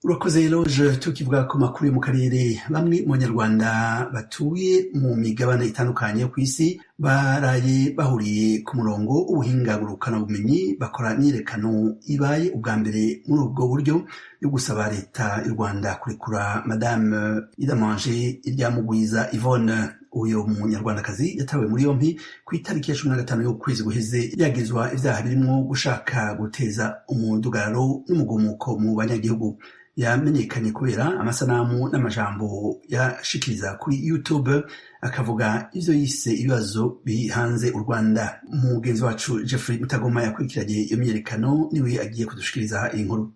urakoze Eloge. Tukivuga ku makuru yo mu karere, bamwe mu Banyarwanda batuye mu migabane itandukanye yo ku isi baraye bahuriye ku murongo w'ubuhinga ngurukanabumenyi bakora imyiyerekano ibaye ubwa mbere muri ubwo buryo yo gusaba leta y'u Rwanda kurekura Madame Idamanje Iryamugwiza Yvonne. Uyo munyarwandakazi yatawe muri yompi ku itariki ya 15 y'ukwezi guheze yagizwa ivyaha birimwo gushaka guteza umudugararo n'umugumuko mu banyagihugu. Yamenyekanye kubera amasanamu n'amajambo yashikiriza kuri YouTube akavuga ivyo yise ibibazo bihanze u Rwanda. Mugenzi wacu Jeffrey Mutagoma yakurikiranye iyo myiyerekano niwe agiye kudushikiriza iyi nkuru.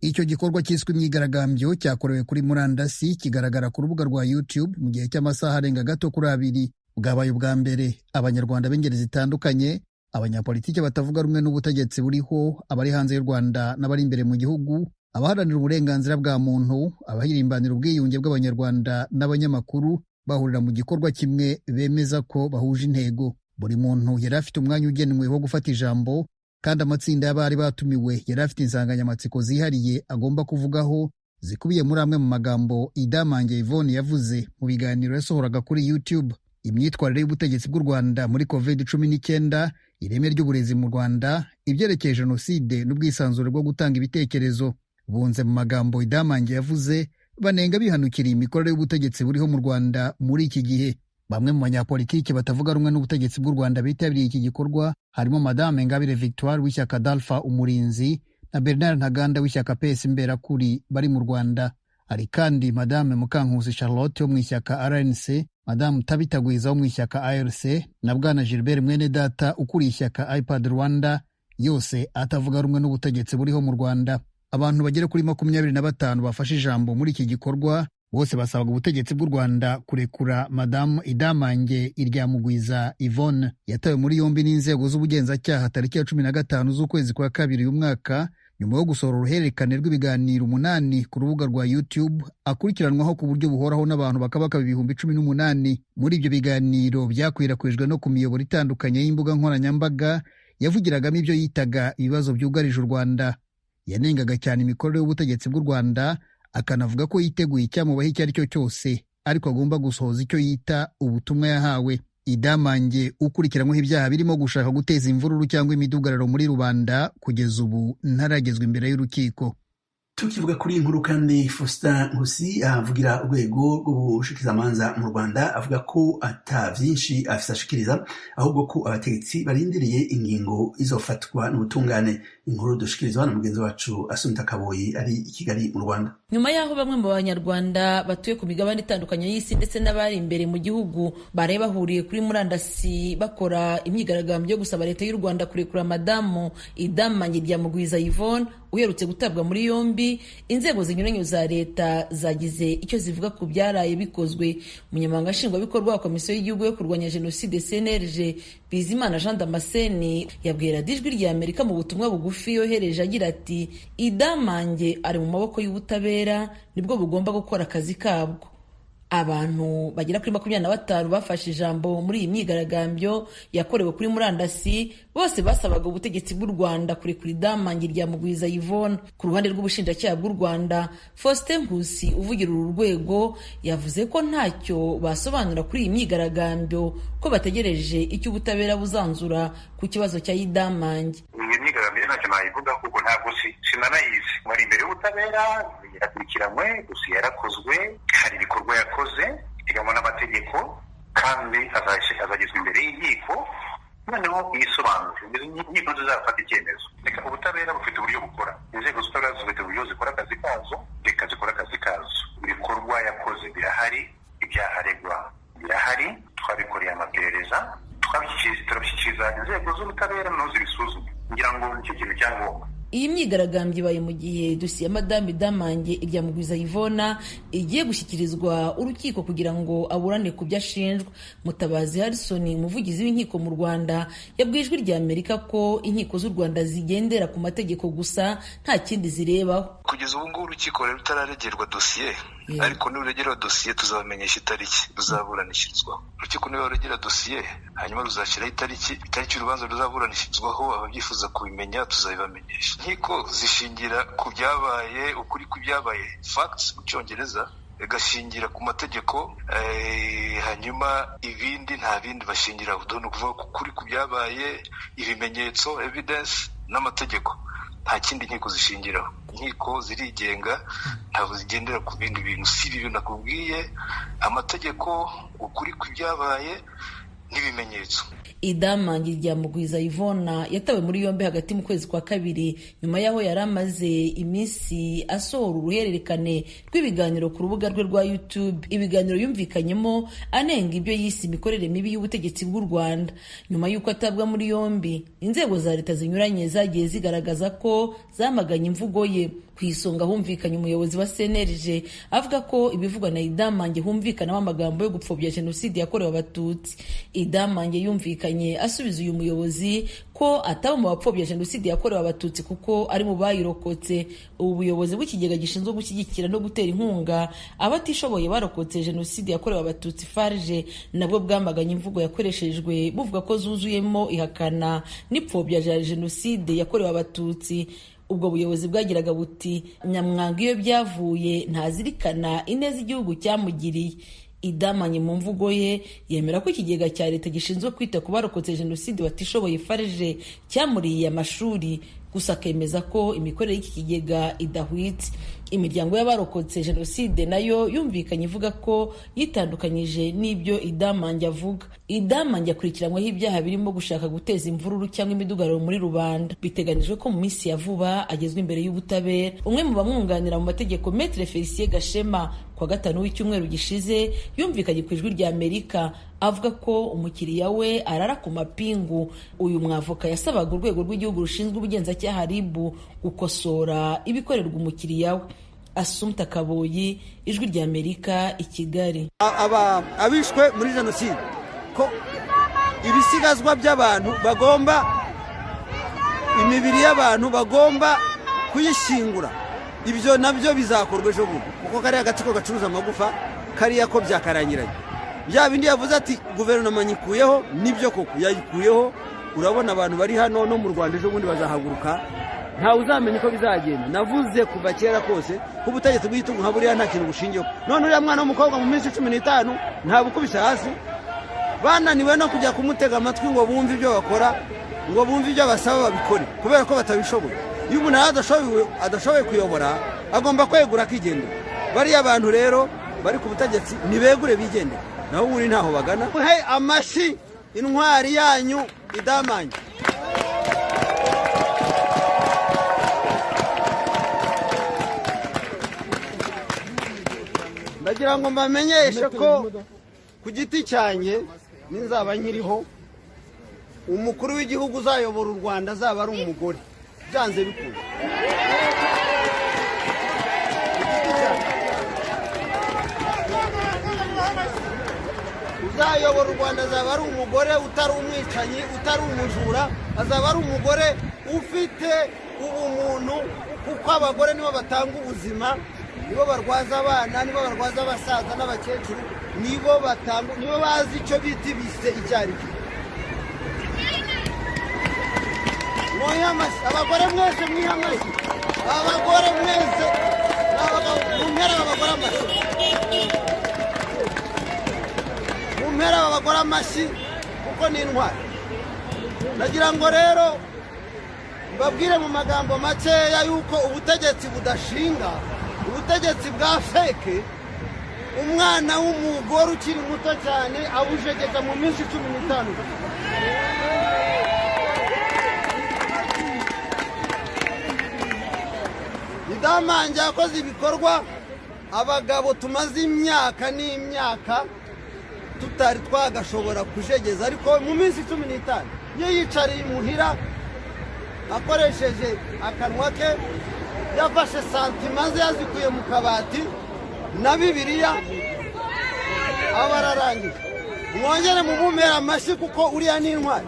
Icyo gikorwa cyiswe imyigaragambyo cyakorewe kuri murandasi kigaragara ku rubuga rwa YouTube mu gihe cy'amasaha arenga gato kuri 2. Bwabaye ubwa mbere abanyarwanda b'ingeri zitandukanye, abanyapolitiki batavuga rumwe n'ubutegetsi buriho, abari hanze y'u Rwanda n'abari imbere mu gihugu, abaharanira uburenganzira bwa muntu, abahirimbanira ubwiyunge bw'abanyarwanda n'abanyamakuru bahurira mu gikorwa kimwe bemeza ko bahuje intego. Buri muntu yari afite umwanya ugenwe wo gufata ijambo, kandi amatsinda y'abari batumiwe yari afite insanganyamatsiko zihariye agomba kuvugaho zikubiye muri amwe mu magambo Idamanje Yvonne yavuze mu biganiro yasohoraga kuri YouTube. Imyitwarire y'ubutegetsi bw'u Rwanda muri COVID-19, ireme ry'uburezi mu Rwanda, ibyerekeye jenoside n'ubwisanzure bwo gutanga ibitekerezo. Bunze mu magambo Idamanje yavuze banenga bihanukiriye imikorere y'ubutegetsi buriho mu Rwanda muri iki gihe. Bamwe mu banyapolitiki batavuga rumwe n'ubutegetsi bw'u Rwanda bitabiriye iki gikorwa harimo Madame Ingabire Victoire w'ishyaka Dalpha Umurinzi na Bernard Ntaganda w'ishyaka PS Imberakuri bari mu Rwanda. Hari kandi Madame Mukankusi Charlotte wo mu ishyaka RNC, Madame Tabitagwiza wo mu ishyaka ARC na Bwana Gilbert Mwenedata ukuriye ishyaka iPad Rwanda, yose atavuga rumwe n'ubutegetsi buriho mu Rwanda. Abantu bagera kuri 25 bafashe ijambo muri iki gikorwa, bose basabaga ubutegetsi bw'u Rwanda kurekura Madame Idamanje Iryamugwiza Yvonne yatawe muri yombi n'inzego z'ubugenzacyaha tariki ya 15 z'ukwezi kwa 2 uyu mwaka, nyuma yo gusohora uruhererekane rw'ibiganiro 8 ku rubuga rwa YouTube akurikiranwaho ku buryo buhoraho n'abantu bakabaka 18,000. Muri ibyo biganiro byakwirakwijwe no ku miyoboro itandukanye y'imbuga nkoranyambaga yavugiragamo ibyo yitaga ibibazo byugarije u Rwanda. Yanengaga cyane imikorere y'ubutegetsi bw'u Rwanda, akanavuga ko yiteguye icyamubaho icyo ari cyo cyose, ariko agomba gusohoza icyo yita ubutumwa yahawe. Idamanje ukurikiranyweho ibyaha birimo gushaka guteza imvururu cyangwa imidugararo muri rubanda, kugeza ubu ntaragezwa imbere y'urukiko. Tukivuga kuri inkuru kandi, Faustin Nkusi avugira urwego rw'ubushikizamanza mu Rwanda avuga ko ata vyinshi afise ashikiriza, ahubwo ko abategetsi barindiriye ingingo izofatwa n'ubutungane. Inkuru dushikirizwa na mugenzi wacu Assunta Kaboyi ari i Kigali mu Rwanda. Nyuma yaho bamwe mu Banyarwanda batuye ku migabane itandukanye y'isi ndetse n'abari imbere mu gihugu baraye bahuriye kuri murandasi bakora imyigaragambyo yo gusaba leta y'u Rwanda kurekura Madamu Idamanje Iryamugwiza Yvonne uherutse gutabwa muri yombi, inzego zinyuranye za leta zagize icyo zivuga ku byaraye bikozwe. Umunyamabanga nshingwabikorwa wa Komisiyo y'Igihugu yo kurwanya Jenoside CNLG Bizimana Jean Damascene yabwira Ijwi rya Amerika mu butumwa bugufi yohereje agira ati Idamanje ari mu maboko y'ubutabera, nibwo bugomba gukora akazi kabwo. Abantu bagera kuri 25 bafashe ijambo muri iyi myigaragambyo yakorewe kuri murandasi, bose basabaga ubutegetsi bw'u Rwanda kurekura Idamanje Iryamugwiza Yvonne. Ku ruhande rw'ubushinjacyaha bw'u Rwanda, Faustin Nkusi uvugira uru rwego yavuze ko ntacyo basobanura kuri iyi myigaragambyo, ko bategereje icyo ubutabera buzanzura ku kibazo cya Idamanje. Iyi myigaragambyo ntacyo nayivuga kuko ntabwo sinanayizi. Mwari imbere y'ubutabera, yakurikiranywe, gusa yarakozwe, hari ibikorwa yakoze biteganywa n'amategeko, kandi azagezwa imbere y'inkiko, noneho yisobanure. Inkiko zizafata icyemezo. Reka ubutabera bufite uburyo bukora, inzego z'ubutabera zifite uburyo zikora akazi kazo, reka zikora akazi kazo. Ibikorwa yakoze birahari, ibyaha aregwa birahari, twabikoreye amaperereza, turabishyikiriza inzego z'ubutabera nazo zibisuzume. Ngira ngo nicyo kintu cyangombwa. Iyi myigaragambyo ibaye mu gihe dosiye ya Madame Idamanje Iryamugwiza Yvonne igiye gushyikirizwa urukiko kugira ngo aburane ku byo ashinjwa. Mutabazi Harrison, umuvugizi w'inkiko mu Rwanda, yabwiye Ijwi rya Amerika ko inkiko z'u Rwanda zigendera ku mategeko gusa nta kindi zirebaho. Kugeza ubu ngubu urukiko rero rutararegerwa dosiye, ariko niregera dosiye tuzabamenyesha itariki ruzaburanishirizwaho. Urukiko niba ruregera dosiye hanyuma ruzashyiraho itariki urubanza ruzaburanishirizwaho, ababyifuza kubimenya tuzabibamenyesha. Inkiko zishingira ku byabaye, ukuri kw'ibyabaye, facts mu Cyongereza, gashingira ku mategeko, hanyuma ibindi nta bindi bashingiraho. Ni ukuvuga ko kuri ku byabaye, ibimenyetso, evidence n'amategeko, nta kindi inkiko zishingiraho. Inkiko zirigenga, ntabwo zigendera ku bindi bintu. Si ibi nakubwiye, amategeko, ukuri ku byabaye n'ibimenyetso. Idamange rya Mugwiza Yvonne yatawe muri yombi hagati mu kwezi kwa kabiri nyuma yaho yari amaze iminsi asohora uruhererekane rw'ibiganiro ku rubuga rwe rwa YouTube. Ibiganiro yumvikanyemo anenga ibyo yise imikorere mibi y'ubutegetsi bw'u Rwanda. Nyuma y'uko atabwa muri yombi, inzego za leta zinyuranye zagiye zigaragaza ko zamaganye imvugo ye. Ku isonga humvikanye umuyobozi wa CNLG avuga ko ibivugwa na Idamange humvikanamo amagambo yo gupfobya jenoside yakorewe Abatutsi. Idamange yumvikanye asubiza uyu muyobozi ko ataba mu bapfobya jenoside yakorewe Abatutsi kuko ari mu bayirokotse. Ubu buyobozi bw'ikigega gishinzwe gushyigikira no gutera inkunga abatishoboye barokotse jenoside yakorewe Abatutsi FARG nabwo bwamaganye imvugo yakoreshejwe buvuga ko zuzuyemo ihakana n'ipfobya ya jenoside yakorewe Abatutsi. Ubwo buyobozi bwagiraga buti nyamwanga iyo byavuye ntazirikana ineza igihugu cyamugiriye. Idamange mu mvugo ye yemera ko ikigega cya leta gishinzwe kwita ku barokotse jenoside batishoboye FARG cyamuriye amashuri, gusa akemeza ko imikorere y'iki kigega idahwitse. Imiryango y'abarokotse jenoside nayo yumvikanye ivuga ko yitandukanyije n'ibyo Idamange avuga. Idamange akurikiranyweho ibyaha birimo gushaka guteza imvururu cyangwa imidugararo muri rubanda. Biteganijwe ko mu minsi ya vuba agezwa imbere y'ubutabera. Umwe mu bamwunganira mu mategeko Maître Felicien Gashema kwa gatanu w'icyumweru gishize yumvikanye ku ijwi rya Amerika avuga ko umukiriya we arara ku mapingu. Uyu mwavoka yasabaga urwego rw'igihugu rushinzwe ubugenzacyaha RIB gukosora ibikorerwa umukiriya we. Assumpta Kaboyi, ijwi rya Amerika, i Kigali. Abishwe muri jenoside ko ibisigazwa by'abantu bagomba, imibiri y'abantu bagomba kuyishingura. Ibyo nabyo bizakorwa ejo bundi kuko kariya gatsiko gacuruza amagufa kariya ko byakarangiranye. Bya bindi yavuze ati guverinoma nyikuyeho, nibyo koko yayikuyeho. Urabona abantu bari hano no mu Rwanda ejo bundi bazahaguruka, nta uzamenya ko bizagenda. Navuze kuva kera kose ko ubutegetsi bw'igitugu nka buriya nta kintu bushingiyeho. None uriya mwana w'umukobwa mu minsi 15 nta bukubise hasi, bananiwe no kujya kumutega amatwi ngo bumve ibyo bakora, ngo bumve ibyo basaba babikore kubera ko batabishoboye. Iyo umuntu adashoboye kuyobora agomba kwegura akigendera. Bariya abantu rero bari ku butegetsi nibegure bigendera, naho uri ntaho bagana. He amashi intwari yanyu Idamange. Ndagira ngo mbamenyeshe ko ku giti cyanjye ninzaba nkiriho, umukuru w'igihugu uzayobora u Rwanda azaba ari umugore, byanze bikunda. Uzayobora u Rwanda azaba ari umugore utari umwicanyi, utari umujura, azaba ari umugore ufite ubumuntu, kuko abagore nibo batanga ubuzima, nibo barwaza abana, nibo barwaza abasaza n'abakecuru, nibo bazi icyo bita ibise icyari cyo. Abagore mwese mwihamashi, abagore mwese mumpera abagore amashi, mumpera abagore amashi kuko ni intwari. Nagira ngo rero mbabwire mu magambo makeya yuko ubutegetsi budashinga, ubutegetsi bwa feke, umwana w'umugore ukiri muto cyane abujegeka mu minsi 15. Idamange yakoze ibikorwa abagabo tumaze imyaka n'imyaka tutari twagashobora kujegeza, ariko mu minsi 15 iyo yicariye imuhira akoresheje akanwa ke, yafashe santima ze yazikuye mu kabati na Bibiliya aba ararangije. Mwongere mumumera amashyi kuko uriya ni intwari.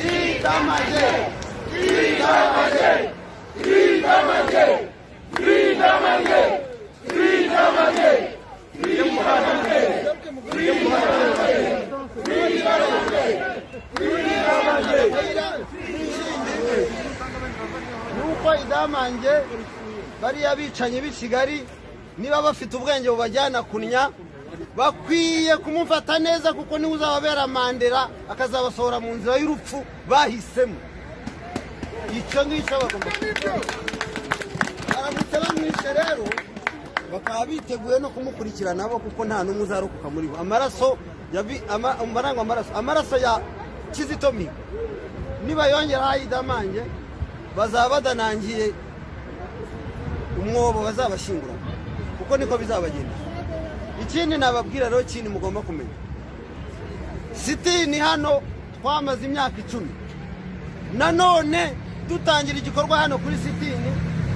Idamange, Idamange. ko idamange bariya bicanyi b'i Kigali niba bafite ubwenge bubajyana kunya bakwiye kumufata neza kuko niwe uzababera Mandela akazabasohora mu nzira y'urupfu bahisemo. Icyo ngicyo bagomba aramutse bamwishe rero bakaba biteguye no kumukurikirana nabo kuko nta n'umwe uzarokoka muri bo. Amaraso ya Kizito Mihigo niba yongera idamange bazaba badanangiye umwobo bazabashingura kuko niko bizabagenda. Ikindi nababwira rero kindi mugomba kumenya, sitini hano twamaze imyaka 10 nanone dutangira igikorwa hano kuri sitini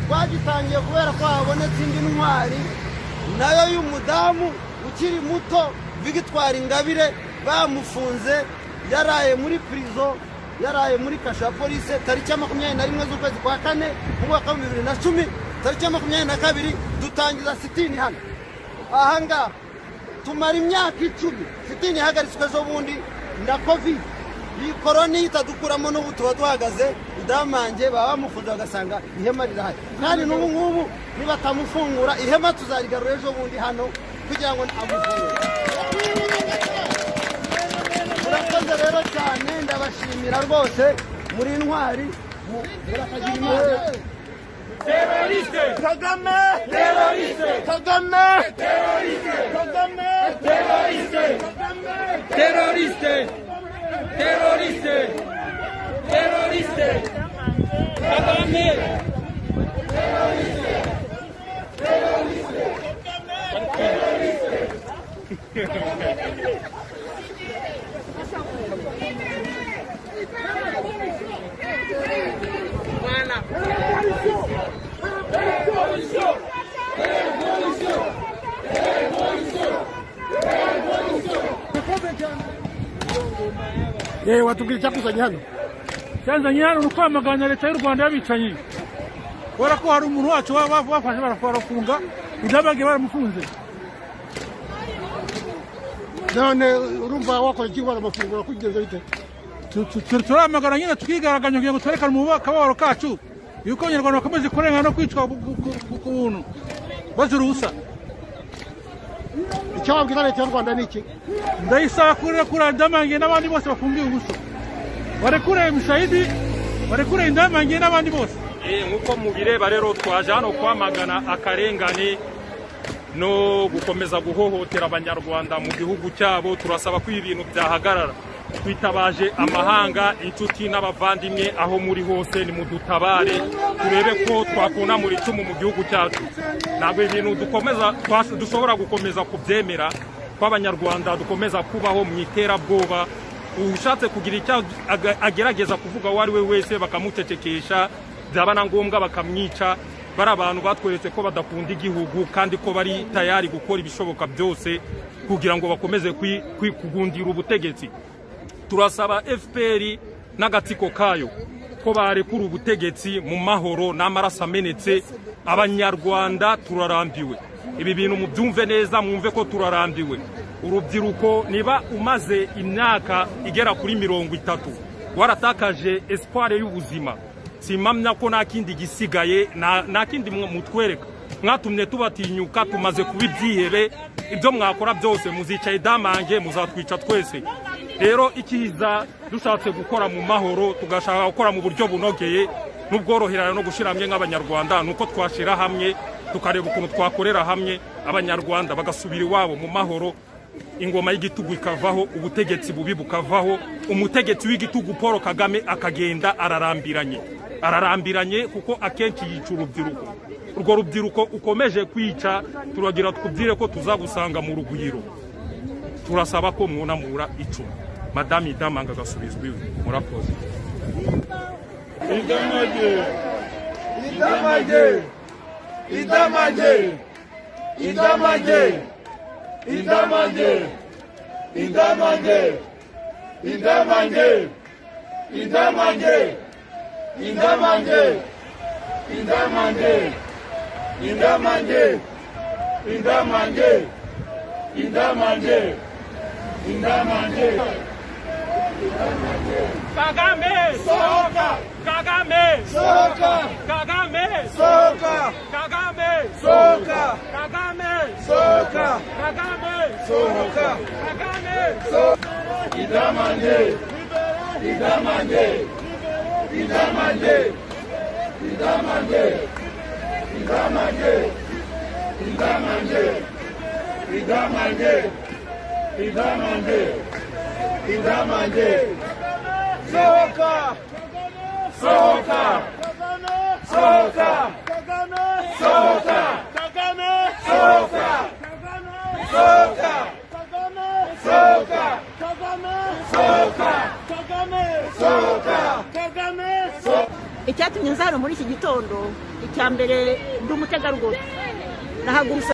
twagitangiye kubera ko habonetse indi ntwari nayo y'umudamu ukiri muto Victoire Ingabire bamufunze yaraye muri prison yaraye muri kasho ya police tariki ya 21 z'ukwezi kwa 4 mu mwaka wa 2010 tariki ya 22 dutangiza sitini hano. Ahanga tumara imyaka 10 sitini hagaritswe zo bundi na covid iyi koroni itadukuramo n'ubu tuba duhagaze idamange baba bamufunze bagasanga ihema rirahari kandi n'ubu ngubu nibatamufungura ihema tuzarigarura ejo bundi hano kugira ngo amufungure. Murakoze rero cyane ndabashimira rwose muri intwari murakagira Imana. Terroriste! Kagame! Terroriste! Kagame! Terroriste! Kagame! Terroriste! Kagame! Terroriste! Terroriste! Terroriste! Kagame! Terroriste! Terroriste! watubwira icyakuzanye hano? Cyanzanye hano ukwamagana leta y'u Rwanda yabicanyi. Wara ko hari umuntu wacu bafashe barafunga idamange baramufunze. None urumva wakora ikibara amafunguro kugeza bite? Turamagana nyine tukigaraganya kugira ngo twerekane mu kabaro kacu yuko Abanyarwanda bakomeje kurengana no kwicwa ku buntu bazira ubusa. Icyo wabwira leta y'u Rwanda ni iki? Ndayisaba kuri idamange n'abandi bose bafungiye ubusa. Barekure Mushahidi, barekure idamange n'abandi bose. Nkuko mubireba rero twaje hano kwamagana akarengane no gukomeza guhohotera Abanyarwanda mu gihugu cyabo. Turasaba ko ibintu byahagarara. Twitabaje amahanga, inshuti n'abavandimwe aho muri hose ni mudutabare turebe ko twakona muri cumu mu gihugu cyacu. Ntabwo ibintu dushobora gukomeza kubyemera kw'Abanyarwanda dukomeza kubaho mu iterabwoba. Ushatse kugira icyo agerageza kuvuga wari we wese bakamucecekesha, byaba na ngombwa bakamwica. Bari abantu batweretse ko badakunda igihugu kandi ko bari tayari gukora ibishoboka byose kugira ngo bakomeze kugundira ubutegetsi. Turasaba FPR n'agatsiko kayo ko barekura ubutegetsi mu mahoro n'amaraso amenetse. Abanyarwanda turarambiwe ibi bintu, mubyumve neza, mwumve ko turarambiwe. Urubyiruko niba umaze imyaka igera kuri 30 waratakaje espoir y'ubuzima, simamya ko nta kindi gisigaye, nta kindi mutwereka. Mwatumye tubatinyuka, tumaze kubibyihebe. Ibyo mwakora byose muzicaye idamange, muzatwica twese. Rero ikiza dushatse gukora mu mahoro, tugashaka gukora mu buryo bunogeye n'ubworoherana no gushiramye nk'Abanyarwanda, nuko twashira hamwe tukareba ukuntu twakorera hamwe Abanyarwanda bagasubira iwabo mu mahoro, ingoma y'igitugu ikavaho, ubutegetsi bubi bukavaho, umutegetsi w'igitugu Paul Kagame akagenda ararambiranye kuko akenshi yica urubyiruko. Urwo rubyiruko ukomeje kwica turagira twubwire ko tuzagusanga mu rugwiro. Turasaba ko mwunamura icumu. Madame Idamanga gasubizwe iwe. Murakoze. Idamage! Idamage! Idamage! Idamage! Idamage! Idamage! Idamage! Idamage! Idamage! Idamage! Idamage! Idamage! Idamage! Idamage! Kagame! Sohoka! Kagame! Sohoka! Kagame! sohoka idamanje idamanje idamanje idamanje idamanje idamanje idamanje idamanje idamanje sohoka sohoka sohoka sohoka sohoka sohoka sohoka icyatumye nza hano muri iki gitondo icya mbere ndi umutegarugori nahagurutse